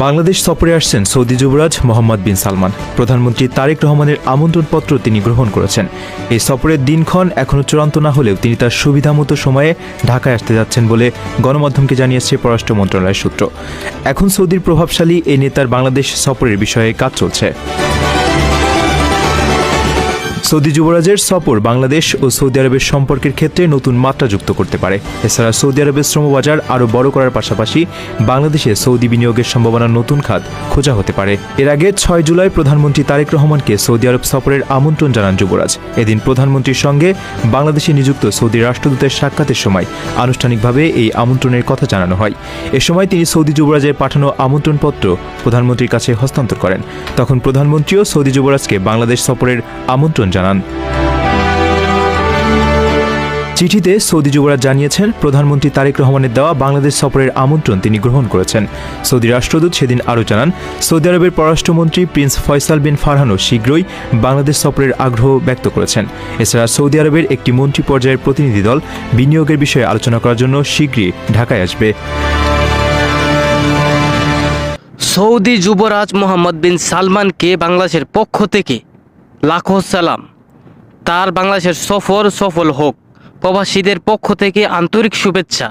বাংলাদেশ সফরে আসছেন সৌদি যুবরাজ মোহাম্মদ বিন সালমান। প্রধানমন্ত্রী তারেক রহমানের আমন্ত্রণপত্র তিনি গ্রহণ করেছেন। এই সফরের দিনক্ষণ এখনও চূড়ান্ত না হলেও তিনি তার সুবিধামতো সময়ে ঢাকায় আসতে যাচ্ছেন বলে গণমাধ্যমকে জানিয়েছে পররাষ্ট্র মন্ত্রণালয়ের সূত্র। এখন সৌদির প্রভাবশালী এই নেতার বাংলাদেশ সফরের বিষয়ে কাজ চলছে। সৌদি যুবরাজের সফর বাংলাদেশ ও সৌদি আরবের সম্পর্কের ক্ষেত্রে নতুন মাত্রা যুক্ত করতে পারে। এছাড়া সৌদি আরবের শ্রমবাজার আরও বড় করার পাশাপাশি বাংলাদেশে সৌদি বিনিয়োগের সম্ভাবনার নতুন খাত খোঁজা হতে পারে। এর আগে 6 জুলাই প্রধানমন্ত্রী তারেক রহমানকে সৌদি আরব সফরের আমন্ত্রণ জানান যুবরাজ। এদিন প্রধানমন্ত্রীর সঙ্গে বাংলাদেশে নিযুক্ত সৌদি রাষ্ট্রদূতের সাক্ষাতের সময় আনুষ্ঠানিকভাবে এই আমন্ত্রণের কথা জানানো হয়। এ সময় তিনি সৌদি যুবরাজের পাঠানো আমন্ত্রণপত্র প্রধানমন্ত্রীর কাছে হস্তান্তর করেন। তখন প্রধানমন্ত্রীও সৌদি যুবরাজকে বাংলাদেশ সফরের আমন্ত্রণ জানান। চিঠিতে সৌদি যুবরাজ জানিয়েছেন, প্রধানমন্ত্রী তারেক রহমানের দেওয়া বাংলাদেশ সফরের আমন্ত্রণ তিনি গ্রহণ করেছেন। সৌদি রাষ্ট্রদূত সেদিন আরও জানান, সৌদি আরবের পররাষ্ট্রমন্ত্রী প্রিন্স ফয়সাল বিন ফারহানও শীঘ্রই বাংলাদেশ সফরের আগ্রহ ব্যক্ত করেছেন। এছাড়া সৌদি আরবের একটি মন্ত্রী পর্যায়ের প্রতিনিধি দল বিনিয়োগের বিষয়ে আলোচনা করার জন্য শীঘ্রই ঢাকায় আসবে। সৌদি যুবরাজ মোহাম্মদ বিন সালমানকে বাংলাদেশের পক্ষ থেকে লাখো সালাম। তার বাংলাদেশের সফর সফল হোক। প্রবাসীদের পক্ষ থেকে আন্তরিক শুভেচ্ছা।